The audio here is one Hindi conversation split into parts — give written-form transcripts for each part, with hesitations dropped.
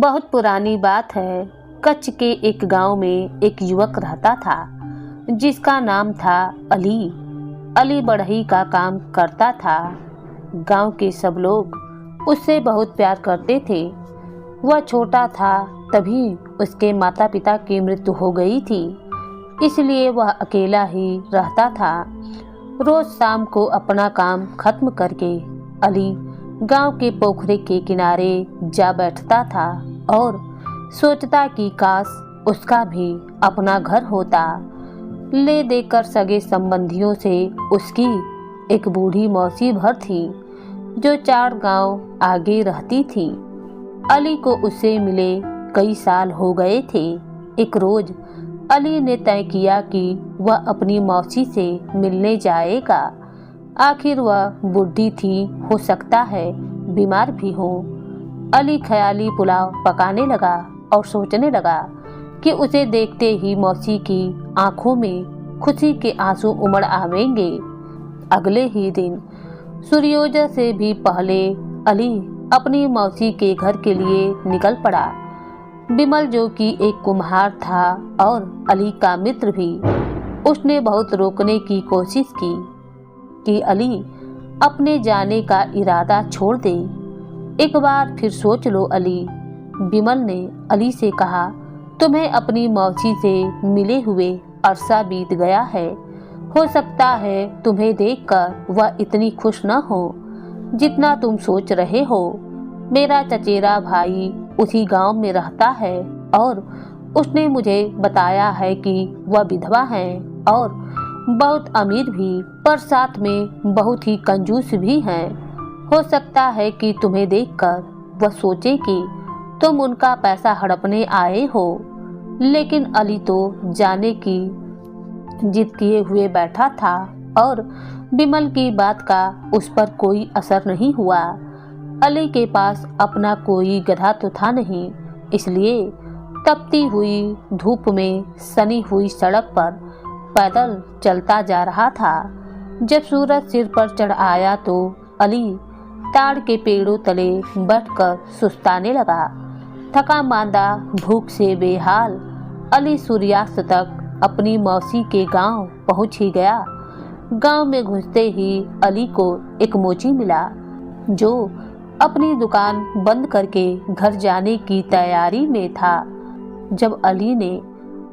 बहुत पुरानी बात है। कच्छ के एक गांव में एक युवक रहता था जिसका नाम था अली। अली बढ़ई का काम करता था। गांव के सब लोग उससे बहुत प्यार करते थे। वह छोटा था तभी उसके माता पिता की मृत्यु हो गई थी, इसलिए वह अकेला ही रहता था। रोज शाम को अपना काम खत्म करके अली गांव के पोखरे के किनारे जा बैठता था और सोचता कि काश उसका भी अपना घर होता। ले देकर सगे संबंधियों से उसकी एक बूढ़ी मौसी भर थी जो 4 गांव आगे रहती थी। अली को उससे मिले कई साल हो गए थे। एक रोज अली ने तय किया कि वह अपनी मौसी से मिलने जाएगा। आखिर वह बूढ़ी थी, हो सकता है बीमार भी हो। अली ख्याली पुलाव पकाने लगा और सोचने लगा कि उसे देखते ही मौसी की आंखों में खुशी के आंसू उमड़ आवेंगे। अगले ही दिन सूर्योदय से भी पहले अली अपनी मौसी के घर के लिए निकल पड़ा। बिमल, जो कि एक कुम्हार था और अली का मित्र भी, उसने बहुत रोकने की कोशिश की कि अली अपने जाने का इरादा छोड़ दे। एक बार फिर सोच लो अली। बिमल ने अली से कहा, तुम्हें अपनी मौसी से मिले हुए अरसा बीत गया है। हो सकता है तुम्हें देखकर वह इतनी खुश न हो जितना तुम सोच रहे हो। मेरा चचेरा भाई उसी गांव में रहता है और उसने मुझे बताया है कि वह विधवा है और बहुत अमीर भी, पर साथ में बहुत ही कंजूस भी हैं। हो सकता है कि तुम्हें देखकर वह सोचे कि तुम उनका पैसा हड़पने आए हो। लेकिन अली तो जाने की जिद किए हुए बैठा था और बिमल की बात का उस पर कोई असर नहीं हुआ। अली के पास अपना कोई गधा तो था नहीं, इसलिए तपती हुई धूप में सनी हुई सड़क पर पैदल चलता जा रहा था। जब सूरज सिर पर चढ़ आया तो अली ताड़ के पेड़ों तले बैठकर सुस्ताने लगा। थका मांदा, भूख से बेहाल अली सूर्यास्त तक अपनी मौसी के गांव पहुंच ही गया। गांव में घुसते ही अली को एक मोची मिला जो अपनी दुकान बंद करके घर जाने की तैयारी में था। जब अली ने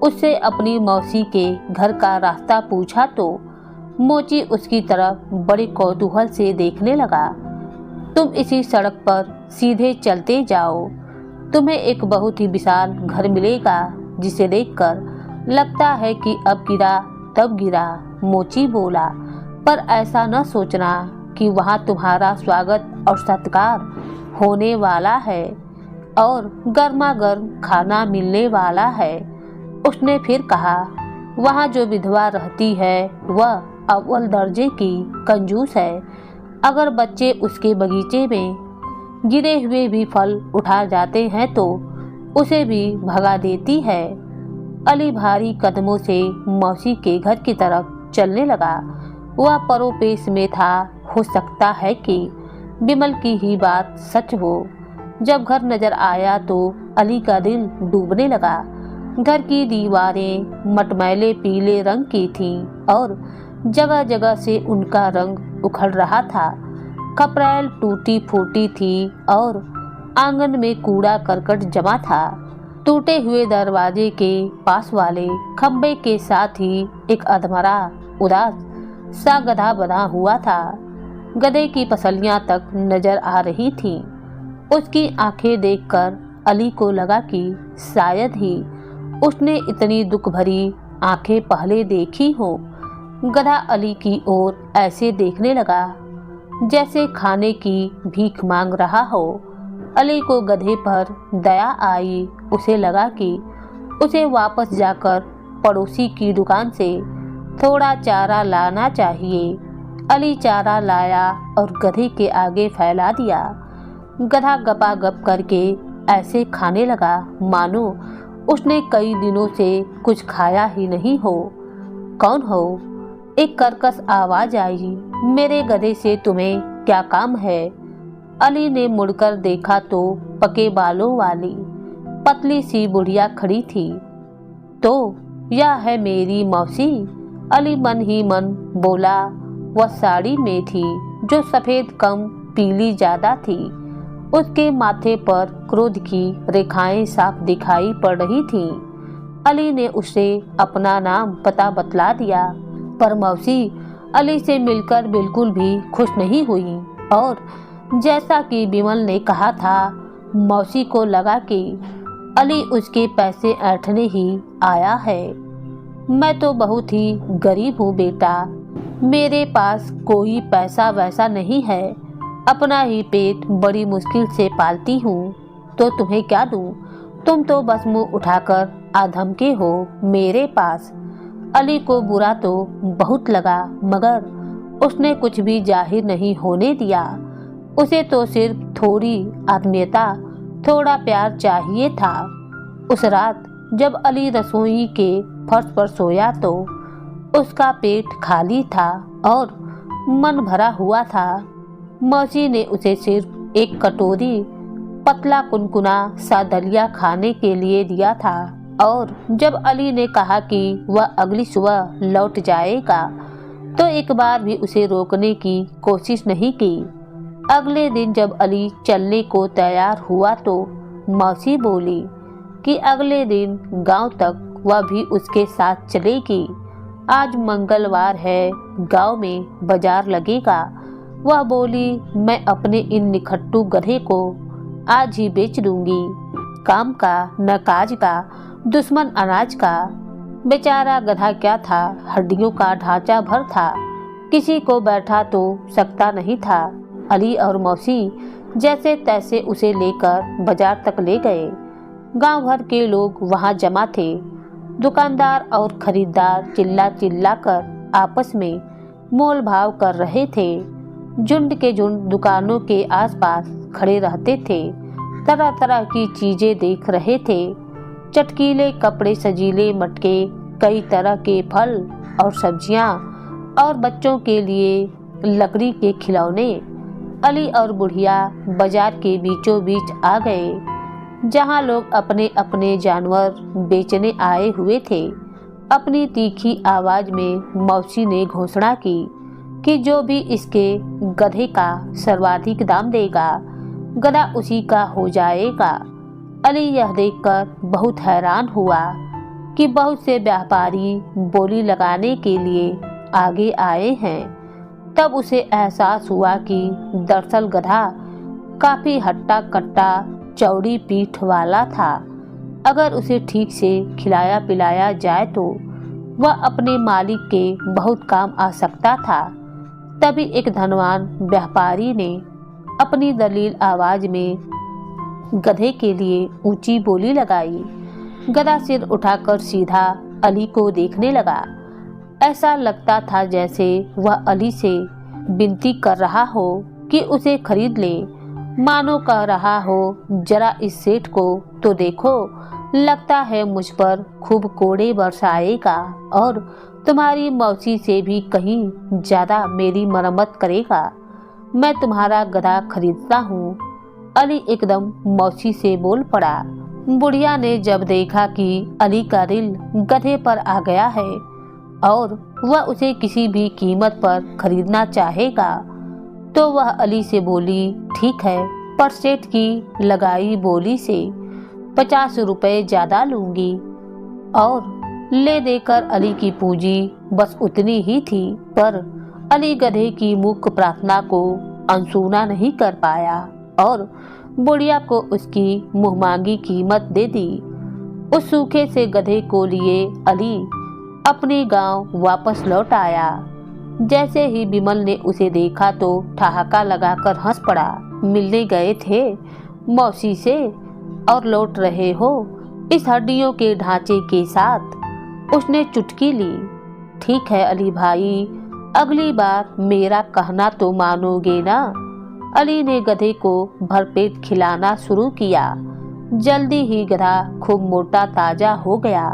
उससे अपनी मौसी के घर का रास्ता पूछा तो मोची उसकी तरफ बड़े कौतूहल से देखने लगा। तुम इसी सड़क पर सीधे चलते जाओ, तुम्हें एक बहुत ही विशाल घर मिलेगा जिसे देखकर लगता है कि अब गिरा तब गिरा। मोची बोला, पर ऐसा न सोचना कि वहाँ तुम्हारा स्वागत और सत्कार होने वाला है और गर्मा गर्म खाना मिलने वाला है। उसने फिर कहा, वहाँ जो विधवा रहती है वह अव्वल दर्जे की कंजूस है। अगर बच्चे उसके बगीचे में गिरे हुए भी फल उठा जाते हैं तो उसे भी भगा देती है। अली भारी कदमों से मौसी के घर की तरफ चलने लगा। वह परोपेश में था। हो सकता है कि बिमल की ही बात सच हो। जब घर नजर आया तो अली का दिल डूबने लगा। घर की दीवारें मटमैले पीले रंग की थीं और जगह जगह से उनका रंग उखड़ रहा था। खपरैल टूटी फूटी थी और आंगन में कूड़ा करकट जमा था। टूटे हुए दरवाजे के पास वाले खंबे के साथ ही एक अधमरा उदास सा गधा बंधा हुआ था। गधे की पसलियां तक नजर आ रही थीं। उसकी आंखें देखकर अली को लगा कि शायद ही उसने इतनी दुख भरी आंखें पहले देखी हो। गधा अली की ओर ऐसे देखने लगा जैसे खाने की भीख मांग रहा हो। अली को गधे पर दया आई। उसे लगा कि उसे वापस जाकर पड़ोसी की दुकान से थोड़ा चारा लाना चाहिए। अली चारा लाया और गधे के आगे फैला दिया। गधा गपागप करके ऐसे खाने लगा मानो उसने कई दिनों से कुछ खाया ही नहीं हो। कौन हो? एक कर्कश आवाज आई। मेरे गधे से तुम्हें क्या काम है? अली ने मुड़कर देखा तो पके बालों वाली पतली सी बुढ़िया खड़ी थी। तो यह है मेरी मौसी, अली मन ही मन बोला। वह साड़ी में थी जो सफेद कम पीली ज्यादा थी। उसके माथे पर क्रोध की रेखाएं साफ दिखाई पड़ रही थीं। अली ने उसे अपना नाम पता बतला दिया, पर मौसी अली से मिलकर बिल्कुल भी खुश नहीं हुई। और जैसा कि बिमल ने कहा था, मौसी को लगा कि अली उसके पैसे ऐंठने ही आया है। मैं तो बहुत ही गरीब हूँ बेटा, मेरे पास कोई पैसा वैसा नहीं है, अपना ही पेट बड़ी मुश्किल से पालती हूँ, तो तुम्हें क्या दूँ? तुम तो बस मुंह उठाकर आधमके हो मेरे पास। अली को बुरा तो बहुत लगा, मगर उसने कुछ भी जाहिर नहीं होने दिया। उसे तो सिर्फ थोड़ी आत्मीयता, थोड़ा प्यार चाहिए था। उस रात जब अली रसोई के फर्श पर सोया तो उसका पेट खाली था और मन भरा हुआ था। मौसी ने उसे सिर्फ एक कटोरी पतला कुनकुना सा दलिया खाने के लिए दिया था। और जब अली ने कहा कि वह अगली सुबह लौट जाएगा, तो एक बार भी उसे रोकने की कोशिश नहीं की। अगले दिन जब अली चलने को तैयार हुआ तो मौसी बोली कि अगले दिन गांव तक वह भी उसके साथ चलेगी। आज मंगलवार है, गांव में बाजार लगेगा। वह बोली, मैं अपने इन निखट्टू गधे को आज ही बेच दूंगी। काम का न काज का, दुश्मन अनाज का। बेचारा गधा क्या था, हड्डियों का ढांचा भर था, किसी को बैठा तो सकता नहीं था। अली और मौसी जैसे तैसे उसे लेकर बाजार तक ले गए। गांव भर के लोग वहां जमा थे। दुकानदार और खरीदार चिल्ला चिल्ला कर आपस में मोल भाव कर रहे थे। झुंड के झुंड दुकानों के आसपास खड़े रहते थे, तरह तरह की चीजें देख रहे थे। चटकीले कपड़े, सजीले मटके, कई तरह के फल और सब्जियां और बच्चों के लिए लकड़ी के खिलौने। अली और बुढ़िया बाजार के बीचों बीच आ गए, जहां लोग अपने अपने जानवर बेचने आए हुए थे। अपनी तीखी आवाज में मौसी ने घोषणा की कि जो भी इसके गधे का सर्वाधिक दाम देगा, गधा उसी का हो जाएगा। अली यह देखकर बहुत हैरान हुआ कि बहुत से व्यापारी बोली लगाने के लिए आगे आए हैं। तब उसे एहसास हुआ कि दरअसल गधा काफी हट्टा कट्टा, चौड़ी पीठ वाला था। अगर उसे ठीक से खिलाया पिलाया जाए तो वह अपने मालिक के बहुत काम आ सकता था। तभी एक धनवान व्यापारी ने अपनी दलील आवाज में गधे के लिए ऊंची बोली लगाई। गधा सिर उठाकर सीधा अली को देखने लगा। ऐसा लगता था जैसे वह अली से विनती कर रहा हो कि उसे खरीद ले, मानो कह रहा हो, जरा इस सेठ को तो देखो, लगता है मुझ पर खूब कोड़े बरसाएगा और तुम्हारी मौसी से भी कहीं ज्यादा मेरी मरम्मत करेगा। मैं तुम्हारा गधा खरीदता हूँ। अली एकदम मौसी से बोल पड़ा। बुढ़िया ने जब देखा कि अली का दिल गधे पर आ गया है और वह उसे किसी भी कीमत पर खरीदना चाहेगा, तो वह अली से बोली, ठीक है, पर सेठ की लगाई बोली से 50 रुपए ज्यादा लूंगी। और ले देकर अली की पूंजी बस उतनी ही थी, पर अली गधे की मूक प्रार्थना को अनसुना नहीं कर पाया और बुढ़िया को उसकी मुंहमांगी कीमत दे दी। उस सूखे से गधे को लिए अली अपने गांव वापस लौट आया। जैसे ही बिमल ने उसे देखा तो ठहाका लगाकर हंस पड़ा। मिलने गए थे मौसी से और लौट रहे हो इस हड्डियों के ढांचे के साथ? उसने चुटकी ली। ठीक है अली भाई, अगली बार मेरा कहना तो मानोगे ना? अली ने गधे को भरपेट खिलाना शुरू किया। जल्दी ही गधा खूब मोटा ताजा हो गया।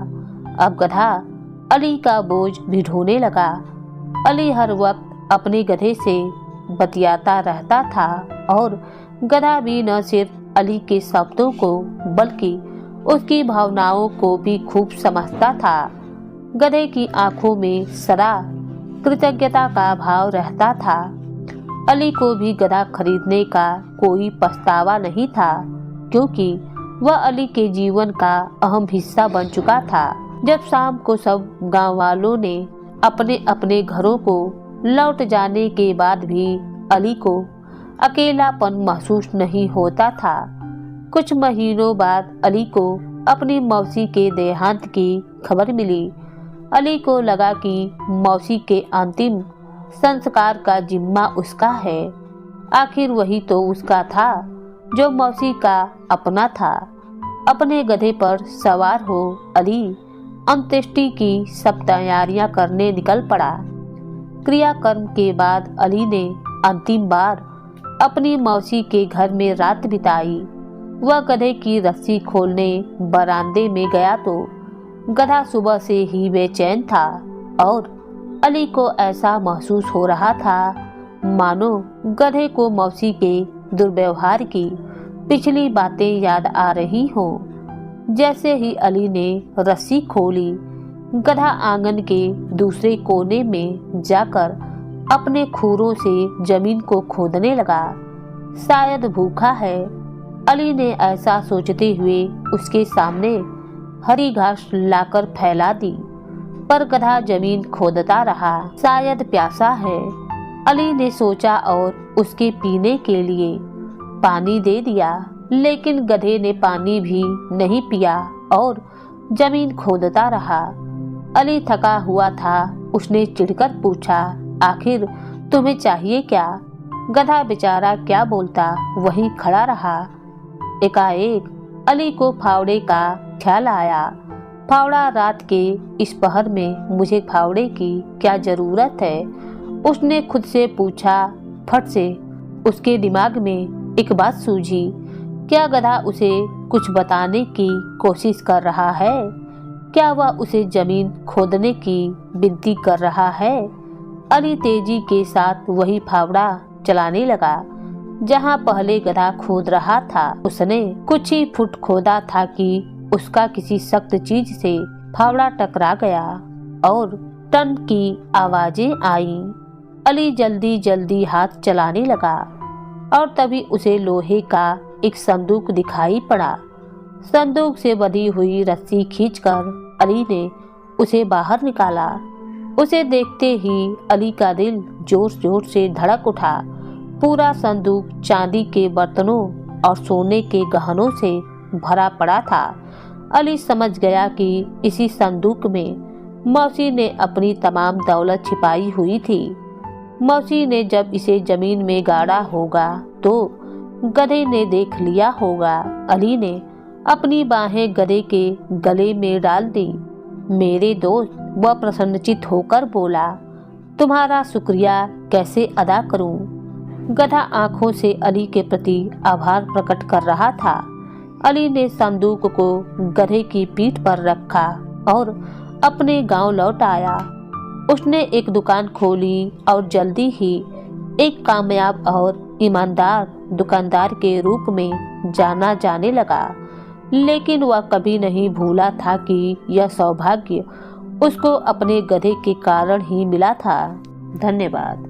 अब गधा अली का बोझ भी ढोने लगा। अली हर वक्त अपने गधे से बतियाता रहता था और गधा भी न सिर्फ अली के शब्दों को बल्कि उसकी भावनाओं को भी खूब समझता था। गधे की आंखों में सदा कृतज्ञता का भाव रहता था। अली को भी गधा खरीदने का कोई पछतावा नहीं था, क्योंकि वह अली के जीवन का अहम हिस्सा बन चुका था। जब शाम को सब गांव वालों ने अपने अपने घरों को लौट जाने के बाद भी अली को अकेलापन महसूस नहीं होता था। कुछ महीनों बाद अली को अपनी मौसी के देहांत की खबर मिली। अली को लगा कि मौसी के अंतिम संस्कार का जिम्मा उसका है। आखिर वही तो उसका था जो मौसी का अपना था। अपने गधे पर सवार हो अली अंत्येष्टि की सब तैयारियां करने निकल पड़ा। क्रियाकर्म के बाद अली ने अंतिम बार अपनी मौसी के घर में रात बिताई। वह गधे की रस्सी खोलने बरामदे में गया तो गधा सुबह से ही बेचैन था और अली को ऐसा महसूस हो रहा था मानो गधे को मौसी के दुर्व्यवहार की पिछली बातें याद आ रही हों। जैसे ही अली ने रस्सी खोली, गधा आंगन के दूसरे कोने में जाकर अपने खुरों से जमीन को खोदने लगा। शायद भूखा है, अली ने ऐसा सोचते हुए उसके सामने हरी घास लाकर फैला दी, पर गधा जमीन खोदता रहा। शायद प्यासा है, अली ने सोचा और उसके पीने के लिए पानी दे दिया, लेकिन गधे ने पानी भी नहीं पिया और जमीन खोदता रहा। अली थका हुआ था। उसने चिढ़कर पूछा, आखिर तुम्हें चाहिए क्या? गधा बेचारा क्या बोलता, वहीं खड़ा रहा। एकाएक अली को फावड़े का ख्याल आया। फावड़ा रात के इस पहर में मुझे फावड़े की क्या जरूरत है? उसने खुद से पूछा। फट से उसके दिमाग में एक बात सूझी। क्या गधा उसे कुछ बताने की कोशिश कर रहा है? क्या वह उसे जमीन खोदने की विनती कर रहा है? अली तेजी के साथ वही फावड़ा चलाने लगा जहां पहले गधा खोद रहा था। उसने कुछ ही फुट खोदा था कि उसका किसी सख्त चीज से फावड़ा टकरा गया और टन की आवाजें आई। अली जल्दी जल्दी हाथ चलाने लगा और तभी उसे लोहे का एक संदूक दिखाई पड़ा। संदूक से बंधी हुई रस्सी खींचकर अली ने उसे बाहर निकाला। उसे देखते ही अली का दिल जोर जोर से धड़क उठा। पूरा संदूक चांदी के बर्तनों और सोने के गहनों से भरा पड़ा था। अली समझ गया कि इसी संदूक में मौसी ने अपनी तमाम दौलत छिपाई हुई थी। मौसी ने जब इसे जमीन में गाड़ा होगा तो गधे ने देख लिया होगा। अली ने अपनी बाहें गधे के गले में डाल दी। मेरे दोस्त, वह प्रसन्नचित होकर बोला, तुम्हारा शुक्रिया कैसे अदा करूं? गधा आंखों से अली के प्रति आभार प्रकट कर रहा था। अली ने संदूक को गधे की पीठ पर रखा और अपने गांव लौट आया। उसने एक दुकान खोली और जल्दी ही एक कामयाब और ईमानदार दुकानदार के रूप में जाना जाने लगा। लेकिन वह कभी नहीं भूला था कि यह सौभाग्य उसको अपने गधे के कारण ही मिला था। धन्यवाद।